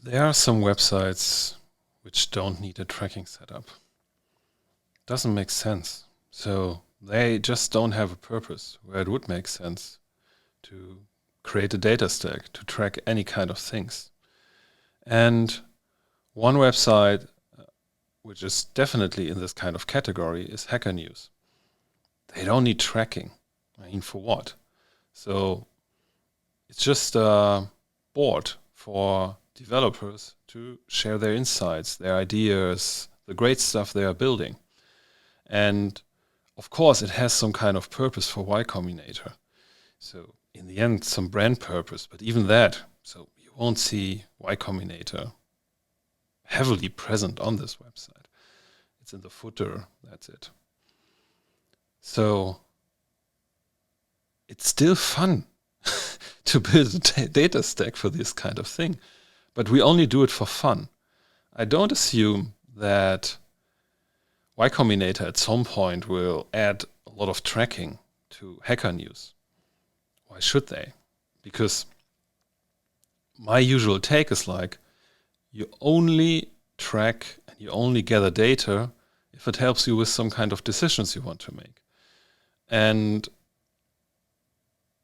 There are some websites which don't need a tracking setup. Doesn't make sense. So they just don't have a purpose where it would make sense to create a data stack to track any kind of things. And one website which is definitely in this kind of category is HackerNews. They don't need tracking. I mean, for what? So it's just a board for developers to share their insights, their ideas, the great stuff they are building. And of course, it has some kind of purpose for Y Combinator. So in the end, some brand purpose, but even that, so you won't see Y Combinator heavily present on this website. It's in the footer, that's it. So it's still fun to build a data stack for this kind of thing, but we only do it for fun. I don't assume that Y Combinator at some point will add a lot of tracking to Hacker News. Why should they? Because my usual take is like, you only track and you only gather data if it helps you with some kind of decisions you want to make. And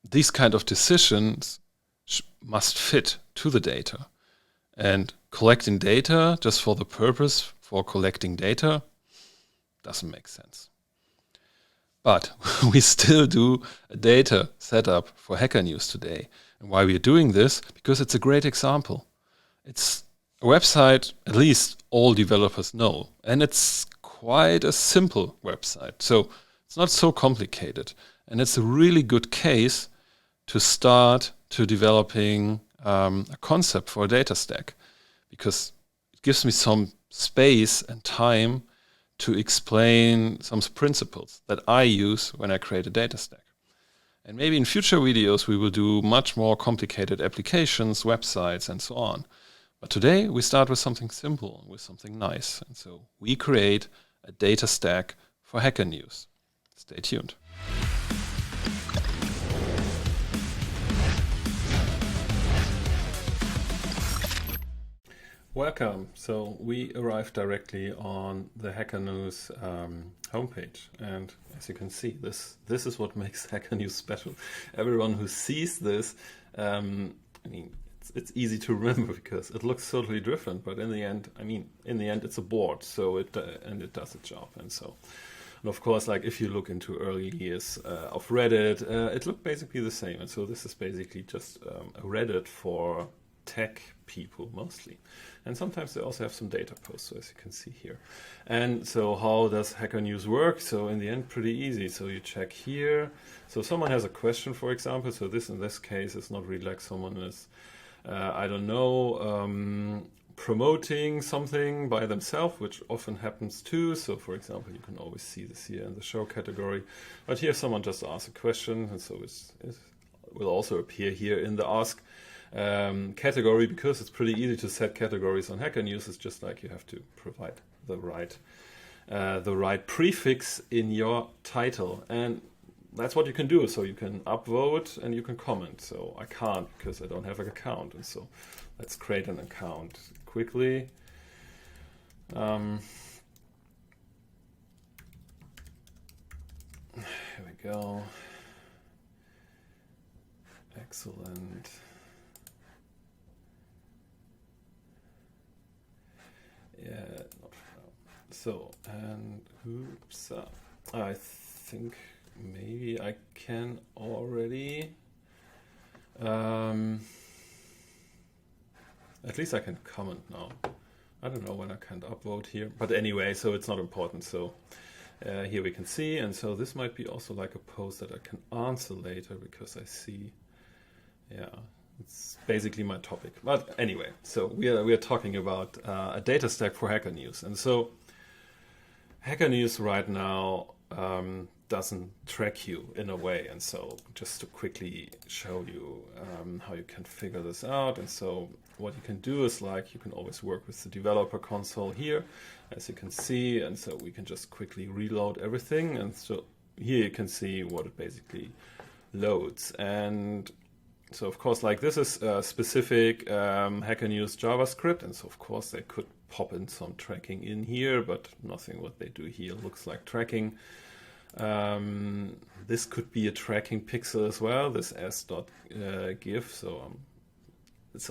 these kind of decisions must fit to the data. And collecting data just for the purpose for collecting data doesn't make sense. But we still do a data setup for Hacker News today. And why we're doing this? Because it's a great example. It's a website at least all developers know. And it's quite a simple website. So it's not so complicated. And it's a really good case to start to developing a concept for a data stack, because it gives me some space and time to explain some principles that I use when I create a data stack. And maybe in future videos we will do much more complicated applications, websites, and so on. But today we start with something simple, with something nice. And so we create a data stack for Hacker News. Stay tuned. Welcome. So we arrived directly on the Hacker News homepage, and as you can see, this is what makes Hacker News special. Everyone who sees this, I mean, it's easy to remember because it looks totally different. But in the end, it's a board, so it does its job, and so. And of course, like if you look into early years of Reddit, it looked basically the same. And so this is basically just a Reddit for tech people mostly. And sometimes they also have some data posts, so as you can see here. And so how does Hacker News work? So in the end, pretty easy. So you check here. So someone has a question, for example. So this in this case is not really like someone is, I don't know, promoting something by themselves, which often happens too. So for example, you can always see this here in the show category. But here someone just asked a question, and so it will also appear here in the ask category, because it's pretty easy to set categories on Hacker News. It's just like you have to provide the right prefix in your title, and that's what you can do. So you can upvote and you can comment. So I can't because I don't have an account, and so let's create an account quickly. Here we go. Excellent. Yeah, so, and oops, I think maybe I can already, at least I can comment now. I don't know when I can't upvote here, but anyway, so it's not important. So here we can see, and so this might be also like a post that I can answer later, because I see, yeah, it's basically my topic. But anyway, so we are talking about a data stack for Hacker News. And so Hacker News right now doesn't track you in a way. And so just to quickly show you how you can figure this out. And so what you can do is, like, you can always work with the developer console here, as you can see. And so we can just quickly reload everything. And so here you can see what it basically loads. And So of course, like this is specific Hacker News JavaScript, and so of course they could pop in some tracking in here, but nothing what they do here looks like tracking. This could be a tracking pixel as well, this s.gif. So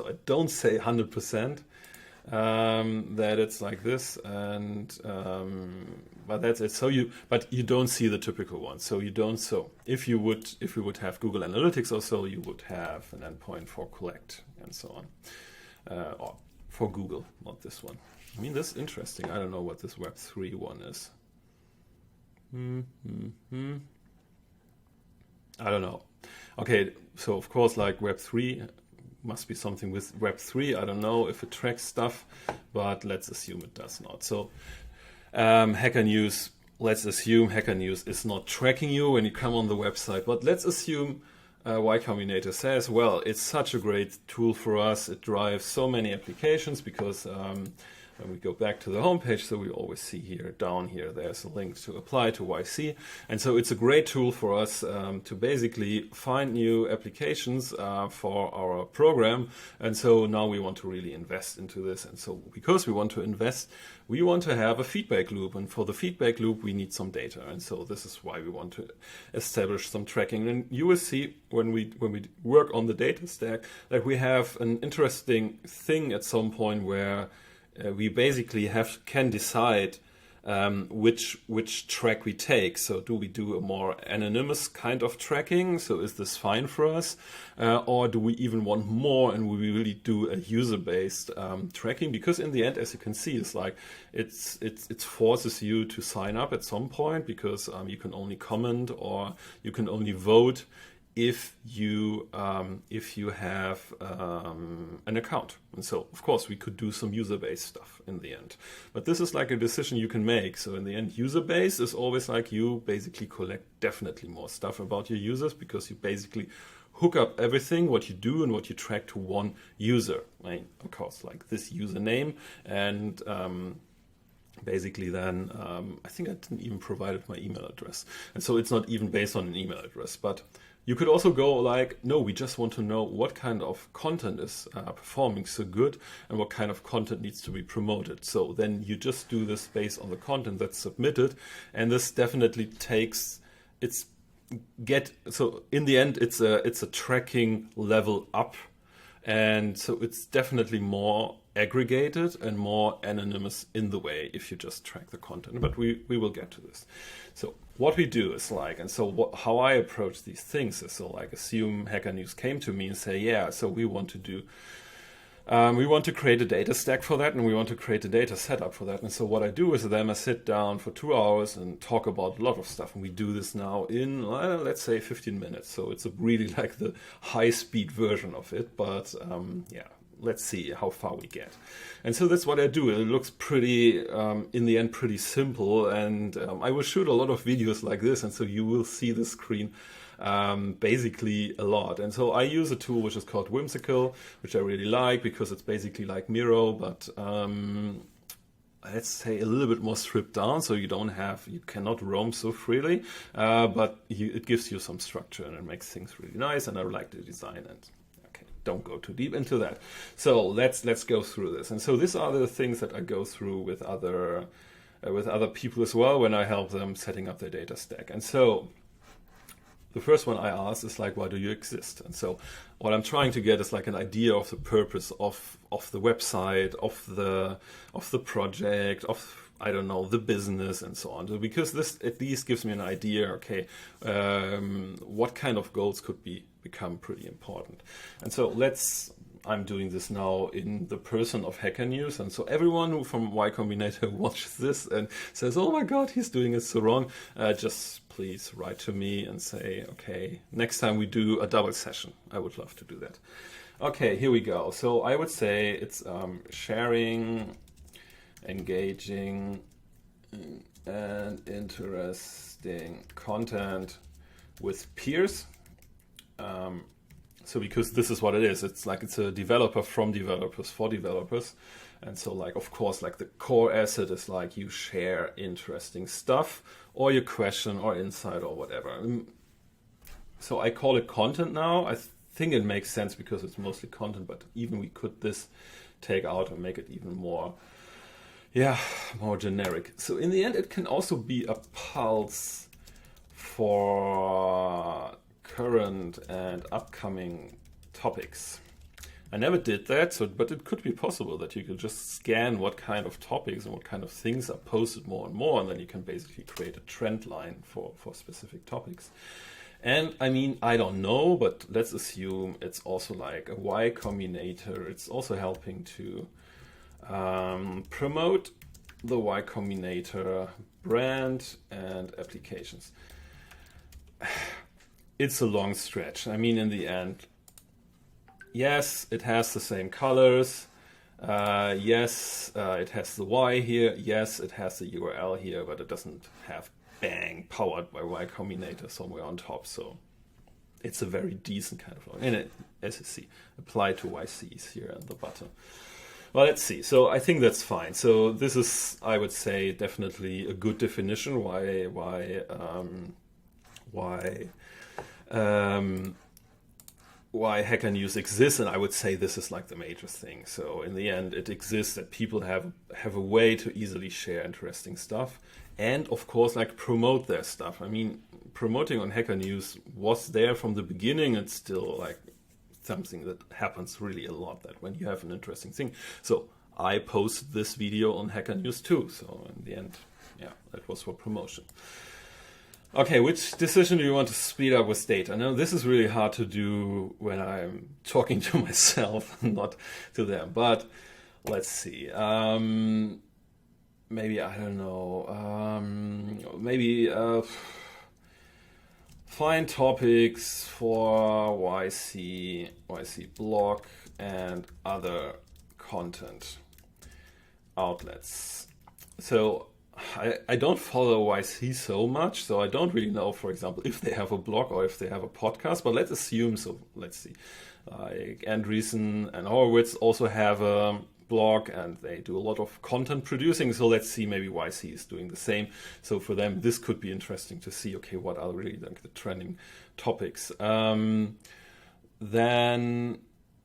I don't say 100% that it's like this, and but that's it. But you don't see the typical one. So you don't. So if we would have Google Analytics or so, you would have an endpoint for collect and so on, or for Google, not this one. I mean, this is interesting. I don't know what this Web3 one is. I don't know. Okay, so of course, like Web3 must be something with Web3. I don't know if it tracks stuff, but let's assume it does not. So Hacker News, let's assume Hacker News is not tracking you when you come on the website, but let's assume Y Combinator says, well, it's such a great tool for us. It drives so many applications because when we go back to the homepage, so we always see here, down here, there's a link to apply to YC. And so it's a great tool for us to basically find new applications for our program. And so now we want to really invest into this. And so because we want to invest, we want to have a feedback loop. And for the feedback loop, we need some data. And so this is why we want to establish some tracking. And you will see when we work on the data stack that we have an interesting thing at some point where we basically can decide which track we take. So do we do a more anonymous kind of tracking? So is this fine for us? Or do we even want more and we really do a user-based tracking? Because in the end, as you can see, it's like it forces you to sign up at some point because you can only comment or you can only vote if you have an account. And so of course we could do some user-based stuff in the end, but this is like a decision you can make. So in the end, user-based is always like you basically collect definitely more stuff about your users because you basically hook up everything what you do and what you track to one user. I mean, of course, like this username, and basically then I think I didn't even provide my email address, and so it's not even based on an email address. But you could also go like, no, we just want to know what kind of content is performing so good and what kind of content needs to be promoted. So then you just do this based on the content that's submitted, and this definitely takes so in the end it's a tracking level up, and so it's definitely more aggregated and more anonymous in the way if you just track the content, but we will get to this. So what we do is like, and so how I approach these things is so like assume Hacker News came to me and say, yeah, so we want to do we want to create a data stack for that, and we want to create a data setup for that. And so what I do is then I sit down for 2 hours and talk about a lot of stuff. And we do this now in, let's say, 15 minutes. So it's really like the high-speed version of it. But yeah, let's see how far we get. And so that's what I do. It looks pretty, in the end, pretty simple. And I will shoot a lot of videos like this. And so you will see the screen basically a lot. And so I use a tool which is called Whimsical, which I really like because it's basically like Miro, but let's say a little bit more stripped down, so you cannot roam so freely, but it gives you some structure and it makes things really nice, and I like the design. And okay, don't go too deep into that. So let's go through this. And so these are the things that I go through with other people as well when I help them setting up their data stack. And so the first one I ask is like, why do you exist? And so what I'm trying to get is like an idea of the purpose of the website, of the project, of, I don't know, the business and so on. So because this at least gives me an idea, okay, what kind of goals could become pretty important. And so I'm doing this now in the person of Hacker News, and so everyone who from Y Combinator watches this and says, oh my god, he's doing it so wrong, just please write to me and say, okay, next time we do a double session. I would love to do that. Okay, here we go. So I would say it's sharing, engaging, and interesting content with peers. So because this is what it is, it's a developer from developers for developers. And so like, of course, like the core asset is like you share interesting stuff or your question or insight or whatever. So I call it content now. I think it makes sense because it's mostly content, but even we could take out and make it even more, more generic. So in the end, it can also be a pulse for current and upcoming topics. I never did that, but it could be possible that you could just scan what kind of topics and what kind of things are posted more and more, and then you can basically create a trend line for specific topics. And I mean, I don't know, but let's assume it's also like a Y Combinator. It's also helping to promote the Y Combinator brand and applications. It's a long stretch. I mean, in the end, yes, it has the same colors. Yes, it has the Y here. Yes, it has the URL here, but it doesn't have bang powered by Y Combinator somewhere on top. So it's a very decent kind of log. And it, as you see, apply to YCs here at the bottom. Well, let's see. So I think that's fine. So this is, I would say, definitely a good definition why Hacker News exists, and I would say this is like the major thing. So in the end, it exists that people have a way to easily share interesting stuff, and of course, like promote their stuff. I mean, promoting on Hacker News was there from the beginning. It's still like something that happens really a lot. That when you have an interesting thing, so I posted this video on Hacker News too. So in the end, that was for promotion. Okay, which decision do you want to speed up with data? Now, this is really hard to do when I'm talking to myself, not to them. But let's see. Maybe, I don't know. Maybe find topics for YC blog and other content outlets. So I don't follow YC so much, so I don't really know, for example, if they have a blog or if they have a podcast, but let's assume so. Let's see. Like Andreessen and Horowitz also have a blog and they do a lot of content producing, so let's see, maybe YC is doing the same. So for them, this could be interesting to see, okay, what are really like the trending topics. Then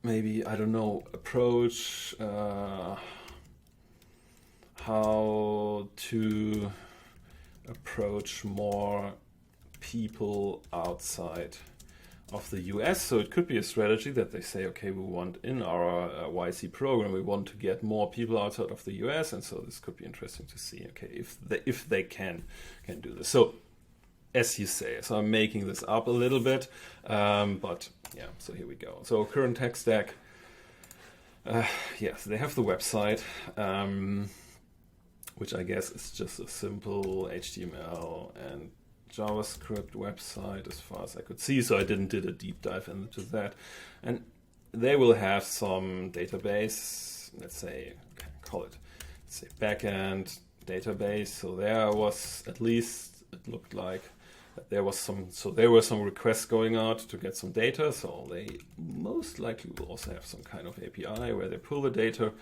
maybe, I don't know, approach... how to approach more people outside of the US. So it could be a strategy that they say, okay, we want in our YC program, we want to get more people outside of the US, and so this could be interesting to see, okay, if they can do this. So as you say, so I'm making this up a little bit, but yeah, so here we go. So current tech stack, yes, they have the website, which I guess is just a simple HTML and JavaScript website as far as I could see, so I did a deep dive into that. And they will have some database, let's say, call it, let's say, backend database. So there was, at least it looked like, there were some requests going out to get some data, so they most likely will also have some kind of API where they pull the data,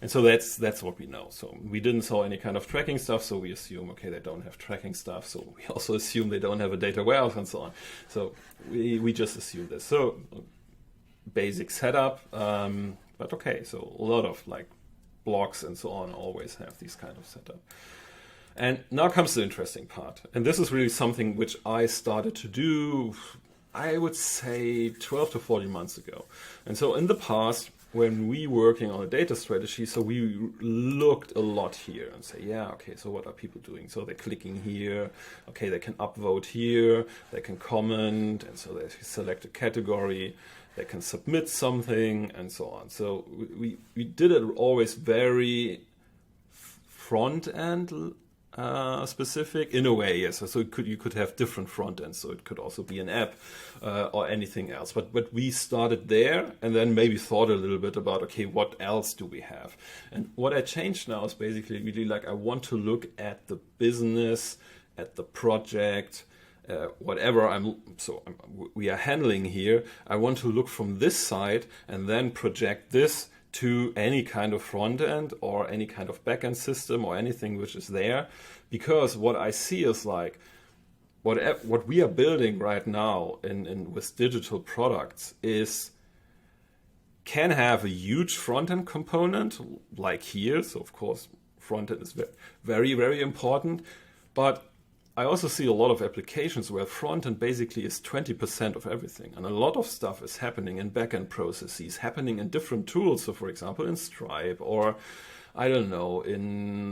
and so that's what we know. So we didn't saw any kind of tracking stuff, so we assume, okay, they don't have tracking stuff, so we also assume they don't have a data warehouse and so on. So we just assume this. So basic setup, but okay, so a lot of like blogs and so on always have these kind of setup. And now comes the interesting part. And this is really something which I started to do, I would say 12 to 14 months ago. And so in the past, when we working on a data strategy, so we looked a lot here and say, yeah, okay, so what are people doing? So they're clicking here, okay, they can upvote here, they can comment, and so they select a category, they can submit something, and so on. So we did it always very front-end specific in a way, yes. So you could have different front ends. So it could also be an app or anything else. But we started there and then maybe thought a little bit about, okay, what else do we have? And what I changed now is basically really like I want to look at the business, at the project, whatever we are handling here. I want to look from this side and then project this to any kind of front end or any kind of backend system or anything which is there, because what I see is like what we are building right now in with digital products can have a huge front-end component like here. So of course, front-end is very, very important. But I also see a lot of applications where front-end basically is 20% of everything. And a lot of stuff is happening in back-end processes, happening in different tools. So for example, in Stripe, or I don't know, in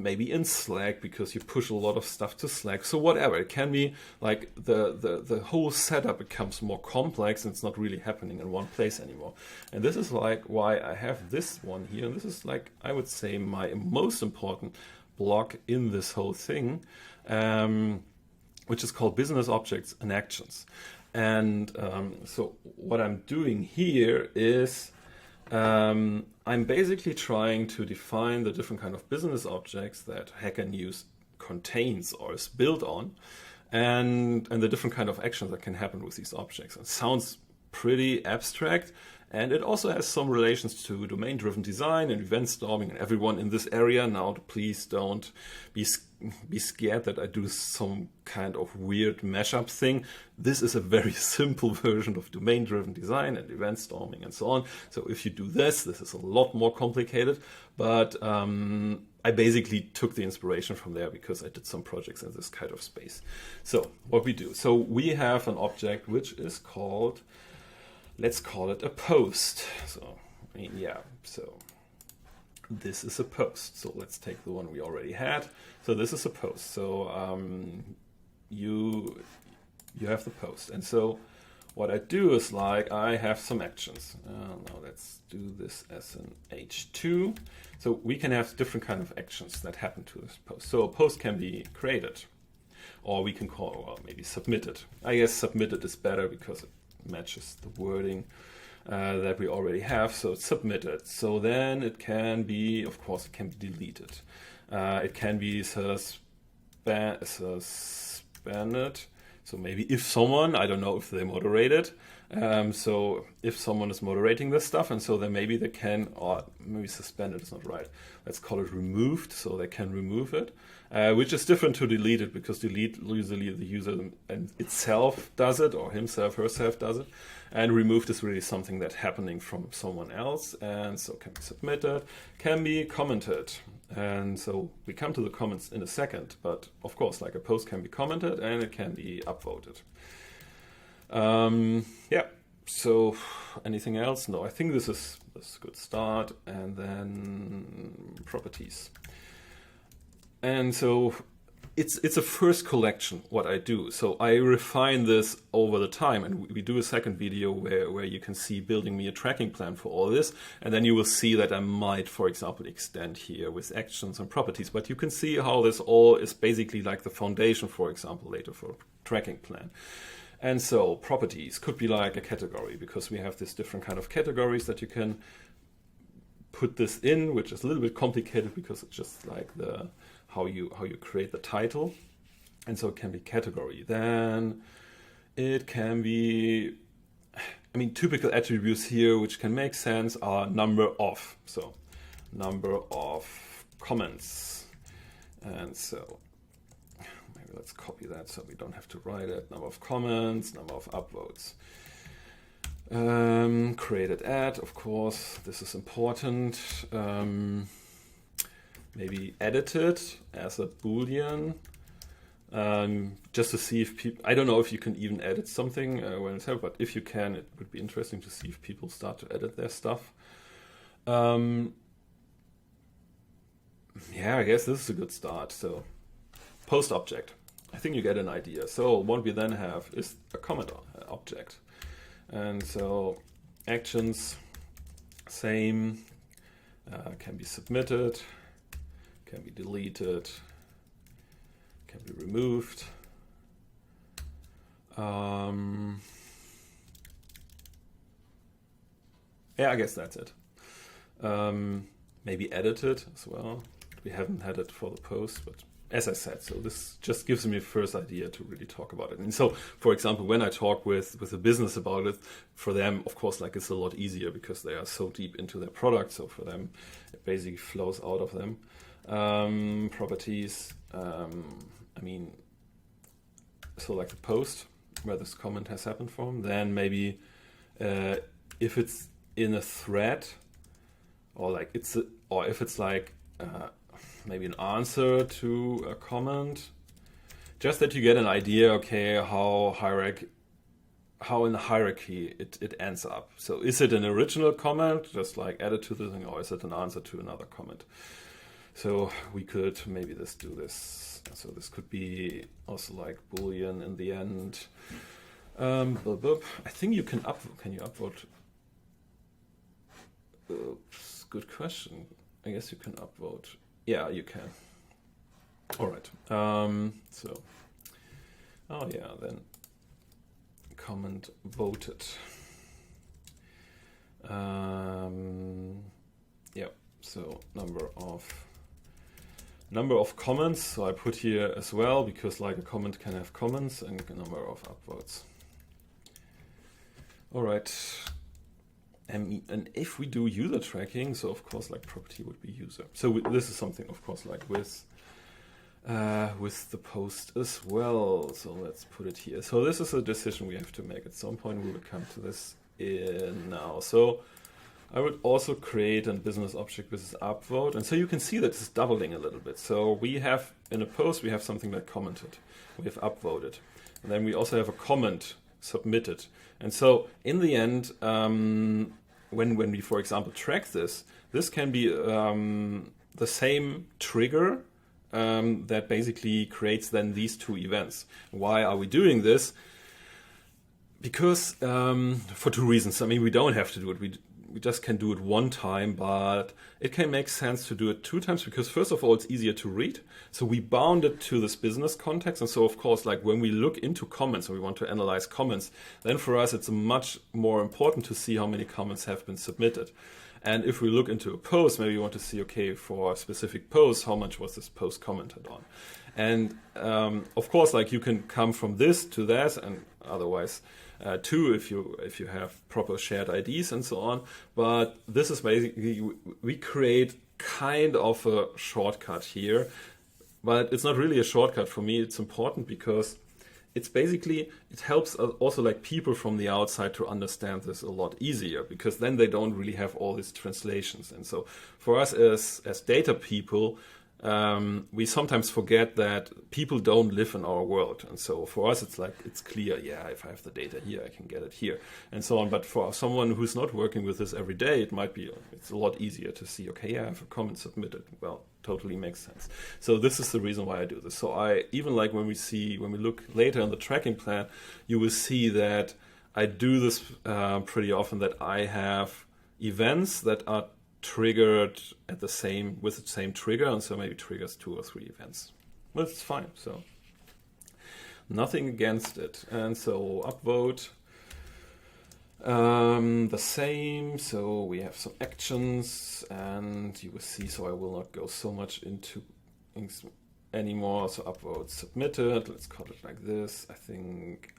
maybe in Slack, because you push a lot of stuff to Slack. So whatever, it can be like the whole setup becomes more complex and it's not really happening in one place anymore. And this is like why I have this one here. And this is like, I would say, my most important block in this whole thing, which is called Business Objects and Actions. And so what I'm doing here is I'm basically trying to define the different kind of business objects that HackerNews contains or is built on, and the different kind of actions that can happen with these objects. It sounds pretty abstract, and it also has some relations to domain-driven design and event storming. And everyone in this area now, please don't be scared that I do some kind of weird mashup thing. This is a very simple version of domain-driven design and event storming and so on. So if you do this is a lot more complicated. But I basically took the inspiration from there because I did some projects in this kind of space. So what we do, so we have an object which is called, let's call it a post. So, I mean, yeah, so this is a post. So let's take the one we already had. So this is a post. So you have the post. And so what I do is like, I have some actions. Now let's do this as an H2. So we can have different kind of actions that happen to this post. So a post can be created, or we can call, well, maybe submitted. I guess submitted is better because it matches the wording that we already have. So it's submitted. So then it can be, of course, it can be deleted. It can be suspended. So maybe if someone, I don't know if they moderate it. So if someone is moderating this stuff, and so then maybe they can, or maybe suspended is not right. Let's call it removed, so they can remove it, which is different to delete it, because delete usually the user itself does it, or himself, herself does it. And removed is really something that's happening from someone else, and so can be submitted, can be commented. And so we come to the comments in a second, but of course, like a post can be commented and it can be upvoted. Yeah, so anything else? No, I think this is a good start. And then properties. And so it's a first collection, what I do. So I refine this over the time, and we do a second video where you can see building me a tracking plan for all this. And then you will see that I might, for example, extend here with actions and properties. But you can see how this all is basically like the foundation, for example, later for a tracking plan. And so properties could be like a category, because we have this different kind of categories that you can put this in, which is a little bit complicated because it's just like how you create the title. And so it can be category. Then it can be, I mean, typical attributes here which can make sense are number of. So number of comments. And so maybe let's copy that so we don't have to write it. Number of comments, number of upvotes. Created ad, of course, this is important. Maybe edited as a Boolean, just to see if people, I don't know if you can even edit something when it's out, but if you can, it would be interesting to see if people start to edit their stuff. Yeah, I guess this is a good start. So post object, I think you get an idea. So what we then have is a comment object. And so actions, same, can be submitted, can be deleted, can be removed. Yeah, I guess that's it. Maybe edited as well. We haven't had it for the post, but as I said, so this just gives me a first idea to really talk about it. And so, for example, when I talk with the business about it, for them, of course, like it's a lot easier because they are so deep into their product. So for them, it basically flows out of them. Properties, I mean, so like the post where this comment has happened from. Then maybe if it's in a thread, or like or if it's like maybe an answer to a comment, just that you get an idea, okay, how in the hierarchy it ends up. So is it an original comment, just like added to the thing, or is it an answer to another comment? So we could maybe do this. So this could be also like Boolean in the end. I think you can upvote. Can you upvote? Oops, good question. I guess you can upvote. Yeah, you can. All right. So, oh yeah, then comment voted. Yeah. So number of comments. So I put here as well, because like a comment can have comments, and a number of upvotes. All right. And if we do user tracking, so of course like property would be user. So this is something of course like with the post as well. So let's put it here. So this is a decision we have to make at some point. We will come to this in now. So I would also create a business object with this upvote. And so you can see that it's doubling a little bit. So we have in a post, we have something like commented. We have upvoted. And then we also have a comment submitted. And so in the end, when we, for example, track this can be the same trigger that basically creates then these two events. Why are we doing this? Because for two reasons. I mean, we don't have to do it. We just can do it one time, but it can make sense to do it two times, because first of all, it's easier to read. So we bound it to this business context. And so of course, like when we look into comments and we want to analyze comments, then for us, it's much more important to see how many comments have been submitted. And if we look into a post, maybe we want to see, okay, for a specific post, how much was this post commented on? And of course, like you can come from this to that, and otherwise too, if you have proper shared IDs and so on. But this is basically, we create kind of a shortcut here, but it's not really a shortcut. For me, it's important because it's basically, it helps also like people from the outside to understand this a lot easier, because then they don't really have all these translations. And so for us as data people, we sometimes forget that people don't live in our world. And so for us, it's like, it's clear, yeah, if I have the data here, I can get it here and so on. But for someone who's not working with this every day, it's a lot easier to see, okay, yeah, I have a comment submitted. Well, totally makes sense. So this is the reason why I do this. So I even like when we look later in the tracking plan, you will see that I do this pretty often, that I have events that are triggered with the same trigger, and so maybe triggers 2 or 3 events. Well, it's fine. So nothing against it. And so upvote the same. So we have some actions, and you will see. So I will not go so much into things anymore. So upvote submitted. Let's call it like this. I think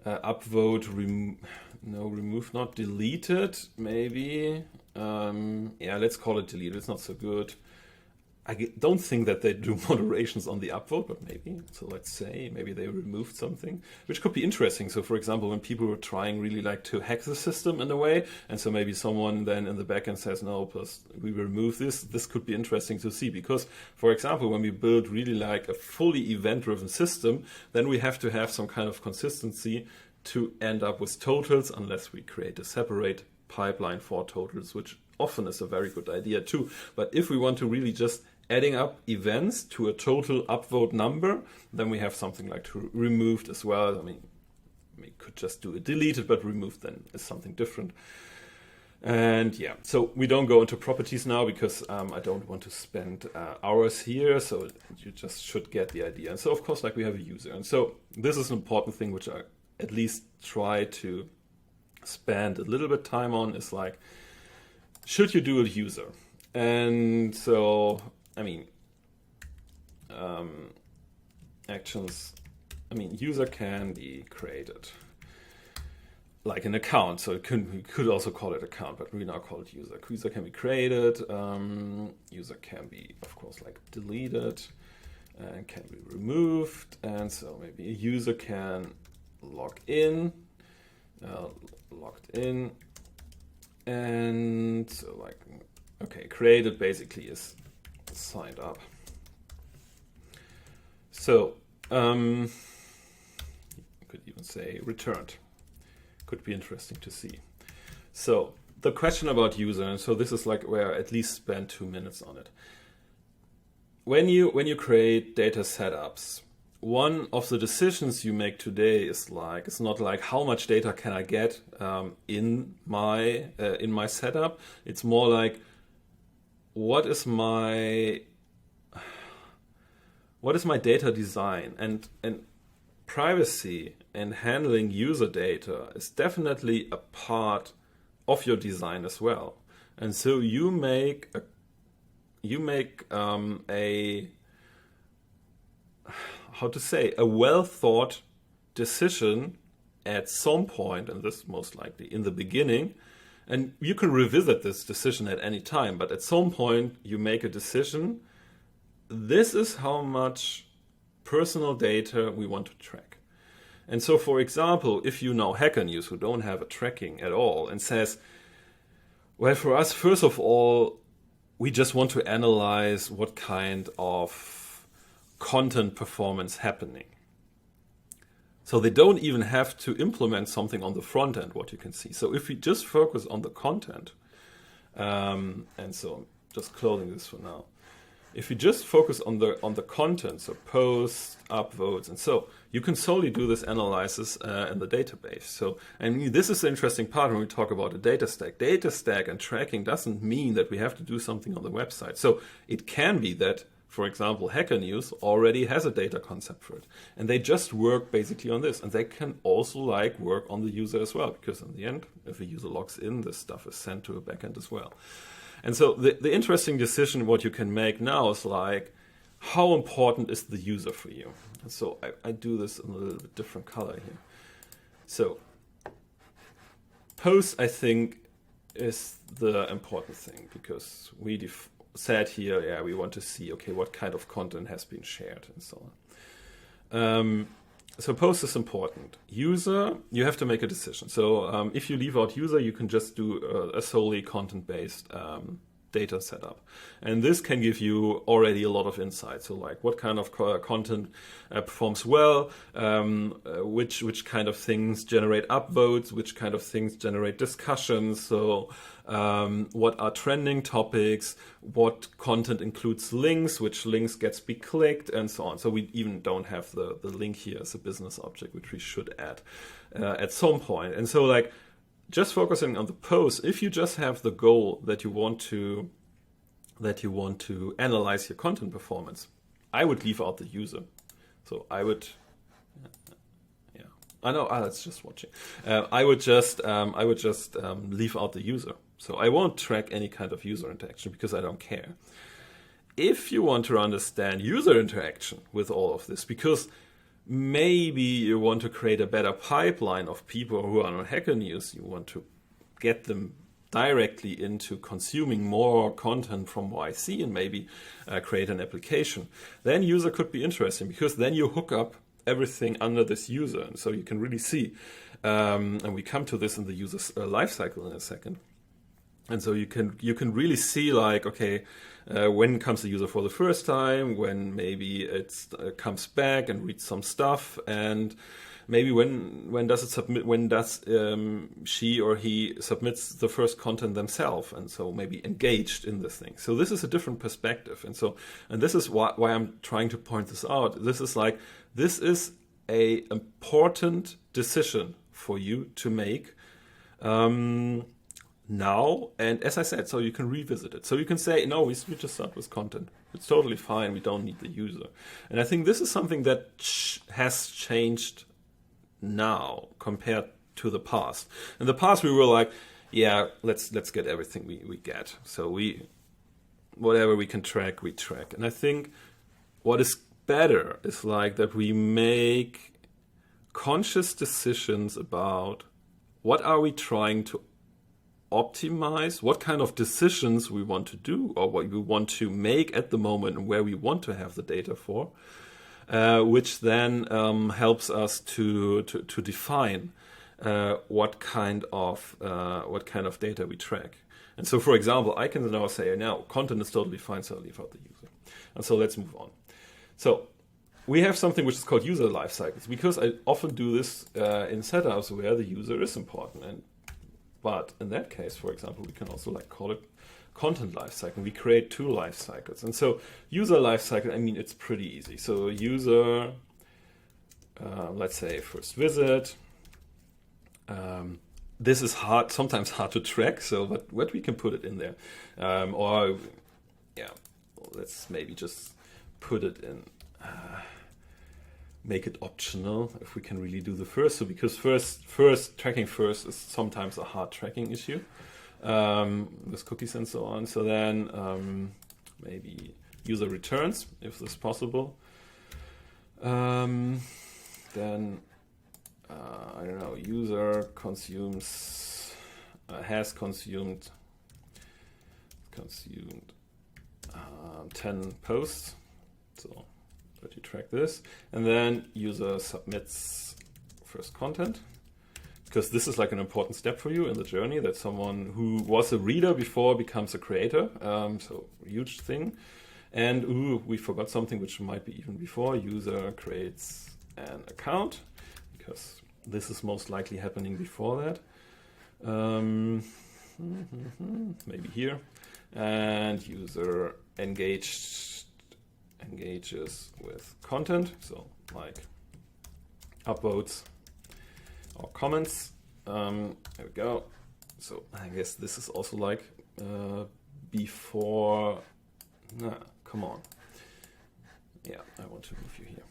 upvote remove, not deleted. Maybe. Yeah, let's call it deleted. It's not so good. I don't think that they do moderations on the upvote, but maybe. So let's say maybe they removed something, which could be interesting. So for example, when people were trying really like to hack the system in a way, and so maybe someone then in the backend says, no, plus we remove this could be interesting to see. Because for example, when we build really like a fully event-driven system, then we have to have some kind of consistency to end up with totals, unless we create a separate pipeline for totals, which often is a very good idea too. But if we want to really just adding up events to a total upvote number, then we have something like to removed as well. I mean, we could just do it deleted, but removed then is something different. And yeah, so we don't go into properties now, because I don't want to spend hours here. So you just should get the idea. And so of course, like we have a user. And so this is an important thing, which I at least try to spend a little bit time on, is like, should you do a user? And so, I mean, actions, I mean, user can be created like an account. So we could also call it account, but we now call it user. User can be created. User can be, of course, like deleted. and can be removed. And so maybe a user can log in, logged in, and so like, okay, created basically is signed up. So you could even say returned. Could be interesting to see. So the question about user, and so this is like where I at least spend 2 minutes on it. When you create data setups, one of the decisions you make today is like, it's not like how much data can I get in my setup. It's more like what is my data design, and privacy and handling user data is definitely a part of your design as well. And so you make a how to say, a well thought decision at some point, and this most likely in the beginning, and you can revisit this decision at any time, but at some point you make a decision. This is how much personal data we want to track. And so, for example, if you know HackerNews, who don't have a tracking at all, and says, well, for us, first of all, we just want to analyze what kind of content performance happening. So they don't even have to implement something on the front end, what you can see. So if we just focus on the content, and so I'm just closing this for now. If you just focus on the content, so posts, upvotes, and so you can solely do this analysis in the database. So, and this is the interesting part when we talk about a data stack. Data stack and tracking doesn't mean that we have to do something on the website. So it can be that, for example, HackerNews already has a data concept for it, and they just work basically on this. And they can also like work on the user as well, because in the end, if a user logs in, this stuff is sent to a backend as well. And so the interesting decision what you can make now is like, how important is the user for you? And so I do this in a little bit different color here. So post, I think, is the important thing, because we said here, yeah, we want to see, okay, what kind of content has been shared and so on. So post is important. User, you have to make a decision. So if you leave out user, you can just do a solely content-based data setup. And this can give you already a lot of insight. So like what kind of content performs well, which kind of things generate upvotes, which kind of things generate discussions. So what are trending topics, what content includes links, which links gets be clicked, and so on. So we even don't have the link here as a business object, which we should add at some point. And so like just focusing on the post, if you just have the goal that you want to analyze your content performance, I would leave out the user. So I would, yeah, I know, it's just watching. I would just leave out the user. So I won't track any kind of user interaction because I don't care. If you want to understand user interaction with all of this, because maybe you want to create a better pipeline of people who are on HackerNews, you want to get them directly into consuming more content from YC and maybe create an application, then user could be interesting, because then you hook up everything under this user. And so you can really see, and we come to this in the user's lifecycle in a second. And so you can really see like, okay, when comes the user for the first time, when maybe it comes back and reads some stuff, and maybe when does it submit, when does she or he submits the first content themselves, and so maybe engaged in this thing. So this is a different perspective, and this is why I'm trying to point this out. This is a important decision for you to make now, and as I said, so you can revisit it. So you can say, no, we just start with content. It's totally fine. We don't need the user. And I think this is something that has changed now compared to the past. In the past, we were like, yeah, let's get everything we get. So whatever we can track, we track. And I think what is better is like that we make conscious decisions about what are we trying to optimize what kind of decisions we want to do or what we want to make at the moment and where we want to have the data for, which then helps us to define what kind of data we track. And so, for example, I can now say, now content is totally fine, so I'll leave out the user. And so let's move on. So we have something which is called user lifecycles, because I often do this in setups where the user is important. But in that case, for example, we can also call it content lifecycle. We create two lifecycles. And so user lifecycle, I mean, it's pretty easy. So user, let's say first visit. This is sometimes hard to track, but we can put it in there. Let's maybe just put it in, make it optional if we can really do the first. So because tracking first is sometimes a hard tracking issue with cookies and so on. So then maybe user returns if this is possible. Then I don't know, user has consumed 10 posts. So that you track this. And then user submits first content, because this is like an important step for you in the journey, that someone who was a reader before becomes a creator. So huge thing. And we forgot something which might be even before. User creates an account, because this is most likely happening before that. Maybe here. And user engages with content, so like upvotes or comments. There we go. So I guess this is also like before. Nah, come on. Yeah, I want to move you here.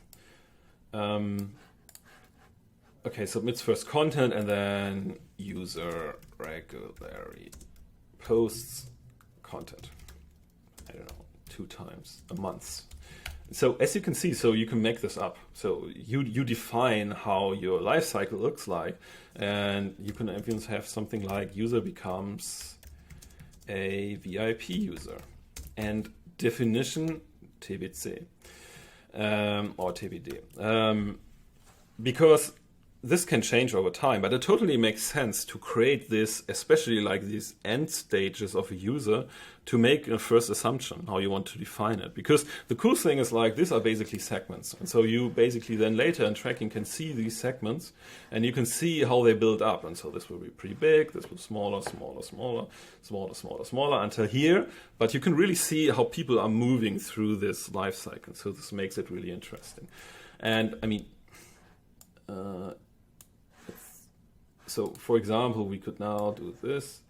Okay, submits first content, and then user regularly posts content. I don't know, 2 times a month. So as you can see, so you can make this up. So you define how your life cycle looks like, and you can even have something like user becomes a VIP user, and definition TBC or TBD, because this can change over time, but it totally makes sense to create this, especially like these end stages of a user, to make a first assumption how you want to define it. Because the cool thing is like these are basically segments. And so you basically then later in tracking can see these segments and you can see how they build up. And so this will be pretty big, this will be smaller, smaller, smaller, smaller, smaller, smaller until here. But you can really see how people are moving through this life cycle. So this makes it really interesting. And I mean, so for example, we could now do this,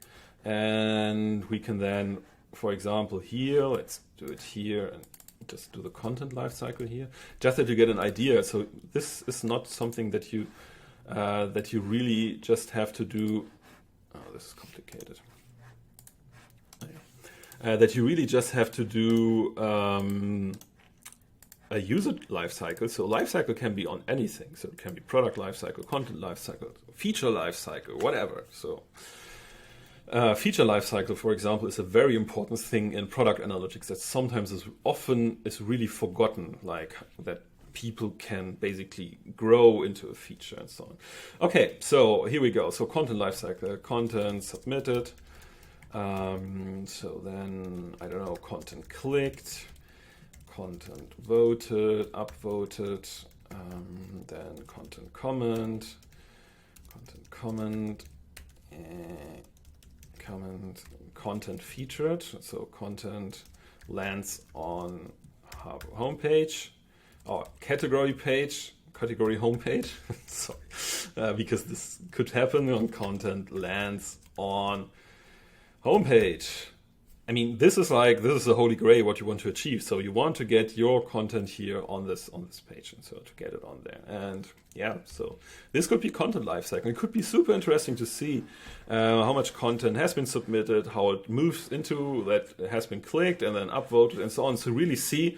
and we can then, for example, here, let's do it here and just do the content lifecycle here, just that you get an idea. So this is not something that you really just have to do. Oh, this is complicated. That you really just have to do a user lifecycle. So lifecycle can be on anything. So it can be product lifecycle, content lifecycle, feature lifecycle, whatever. So feature lifecycle, for example, is a very important thing in product analytics that sometimes is really forgotten, like that people can basically grow into a feature and so on. Okay, so here we go. So content lifecycle, content submitted. So then, I don't know, content clicked, content voted, upvoted, then content comment, content featured. So content lands on homepage or category homepage. Sorry, because this could happen when content lands on homepage. I mean, this is the holy grail what you want to achieve. So you want to get your content here on this page, and so to get it on there. And yeah, so this could be content lifecycle. It could be super interesting to see how much content has been submitted, how it moves into that has been clicked and then upvoted and so on. So really see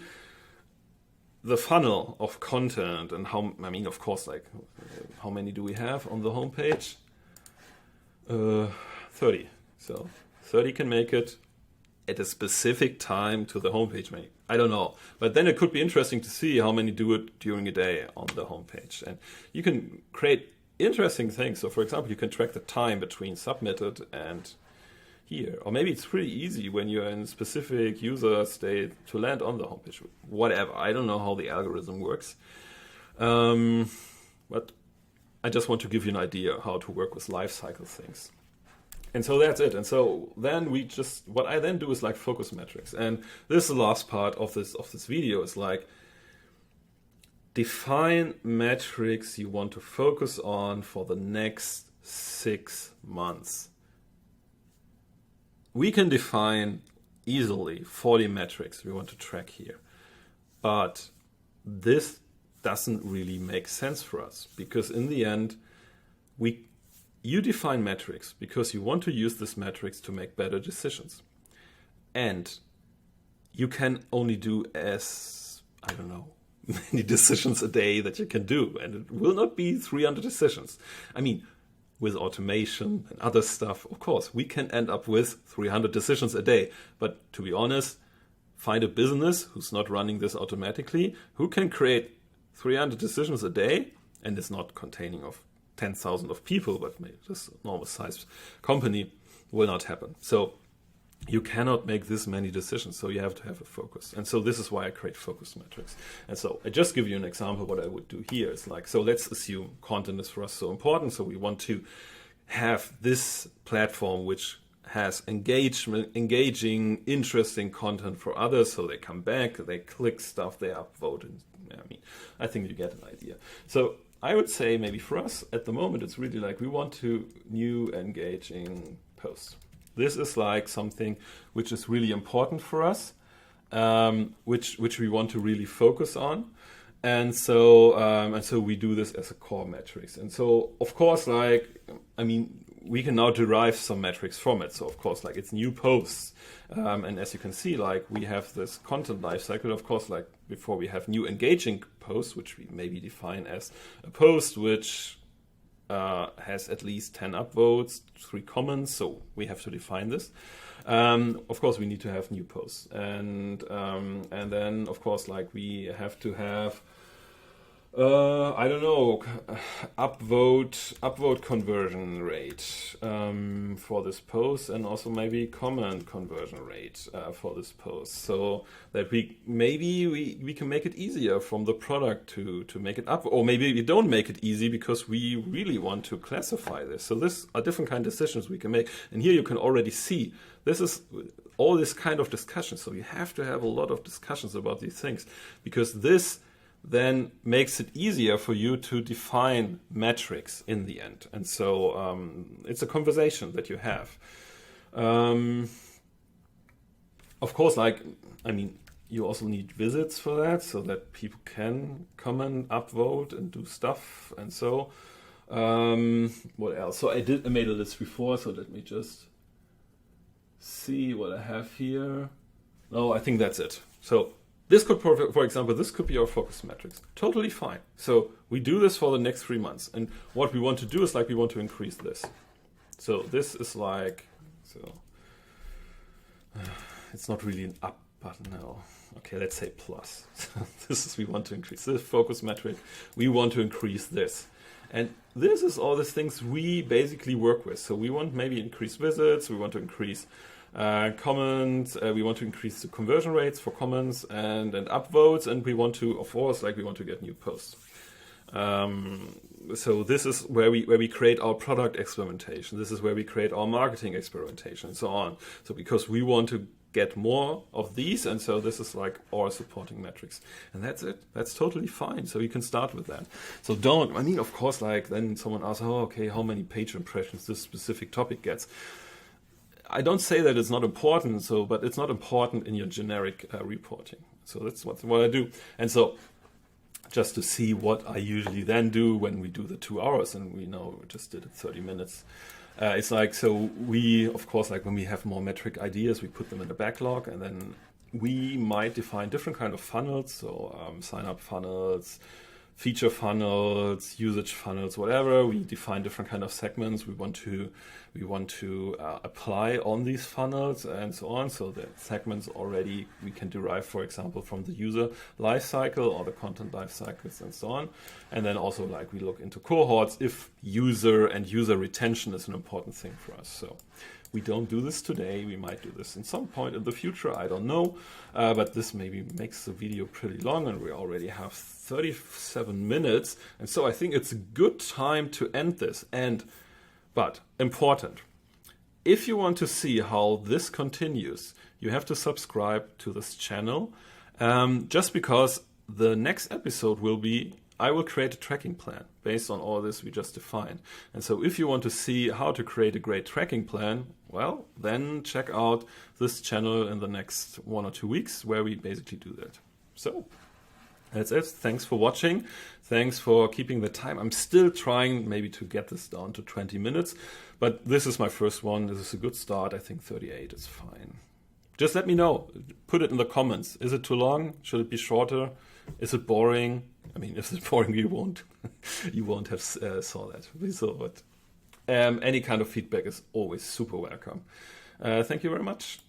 the funnel of content and how, I mean, of course, like how many do we have on the homepage? 30. So 30 can make it at a specific time to the homepage, maybe. I don't know. But then it could be interesting to see how many do it during a day on the homepage. And you can create interesting things. So for example, you can track the time between submitted and here. Or maybe it's pretty easy when you're in a specific user state to land on the homepage. Whatever. I don't know how the algorithm works. But I just want to give you an idea how to work with life cycle things. And so that's it. And so then what I then do is like focus metrics. And this is the last part of this video, is like define metrics you want to focus on for the next 6 months. We can define easily 40 metrics we want to track here. But this doesn't really make sense for us, because in the end, you define metrics because you want to use these metrics to make better decisions. And you can only do many decisions a day that you can do. And it will not be 300 decisions. I mean, with automation and other stuff, of course, we can end up with 300 decisions a day. But to be honest, find a business who's not running this automatically, who can create 300 decisions a day, and it's not containing of 10,000 of people, but maybe just a normal sized company, will not happen. So you cannot make this many decisions, so you have to have a focus. And so this is why I create focus metrics. And so I just give you an example. What I would do here is like, so let's assume content is for us so important. So we want to have this platform which has engaging, interesting content for others, so they come back, they click stuff, they upvote. And I think you get an idea. So I would say maybe for us at the moment, it's really like we want to new engaging posts. This is like something which is really important for us, which we want to really focus on. And so we do this as a core metrics. And so, of course, we can now derive some metrics from it. So, of course, like it's new posts. And as you can see, like we have this content lifecycle. Of course, like before we have new engaging posts, which we maybe define as a post which has at least 10 upvotes, 3 comments. So we have to define this. Of course, we need to have new posts. And then, of course, like we have to have upvote conversion rate for this post, and also maybe comment conversion rate for this post, so that we can make it easier from the product to make it up, or maybe we don't make it easy because we really want to classify this. So this are different kind of decisions we can make, and here you can already see this is all this kind of discussion. So you have to have a lot of discussions about these things, because this then makes it easier for you to define metrics in the end. And so it's a conversation that you have. Of course, you also need visits for that, so that people can comment, upvote, and do stuff. And so, what else? So I made a list before, so let me just see what I have here. No, I think that's it. So this could, for example, this could be our focus metrics. Totally fine. So we do this for the next 3 months. And what we want to do is we want to increase this. So this is it's not really an up button now. Okay, let's say plus. We want to increase this focus metric. We want to increase this. And this is all the things we basically work with. So we want maybe increase visits. We want to increase comments, we want to increase the conversion rates for comments and upvotes, and we want to, of course, we want to get new posts. So this is where we create our product experimentation. This is where we create our marketing experimentation, and so on. So because we want to get more of these, and so this is our supporting metrics, and that's it. That's totally fine. So you can start with that. So of course, then someone asks, oh, okay, how many page impressions this specific topic gets. I don't say that it's not important, but it's not important in your generic reporting. So that's what I do. And so just to see what I usually then do when we do the 2 hours, and we just did it 30 minutes. It's we, of course, when we have more metric ideas, we put them in the backlog, and then we might define different kind of funnels. So sign up funnels, feature funnels, usage funnels, whatever. We define different kind of segments we want to apply on these funnels and so on. So the segments already we can derive, for example, from the user lifecycle or the content lifecycles and so on. And then also like we look into cohorts if user and user retention is an important thing for us. So we don't do this today. We might do this in some point in the future. I don't know. But this maybe makes the video pretty long, and we already have 37 minutes. And so I think it's a good time to end this. But important, if you want to see how this continues, you have to subscribe to this channel. Just because the next episode will be, I will create a tracking plan based on all this we just defined. And so if you want to see how to create a great tracking plan, well, then check out this channel in the next 1 or 2 weeks where we basically do that. So that's it. Thanks for watching. Thanks for keeping the time. I'm still trying maybe to get this down to 20 minutes, but this is my first one. This is a good start. I think 38 is fine. Just let me know. Put it in the comments. Is it too long? Should it be shorter? Is it boring? I mean, if it's boring, you won't have saw that. But any kind of feedback is always super welcome. Thank you very much.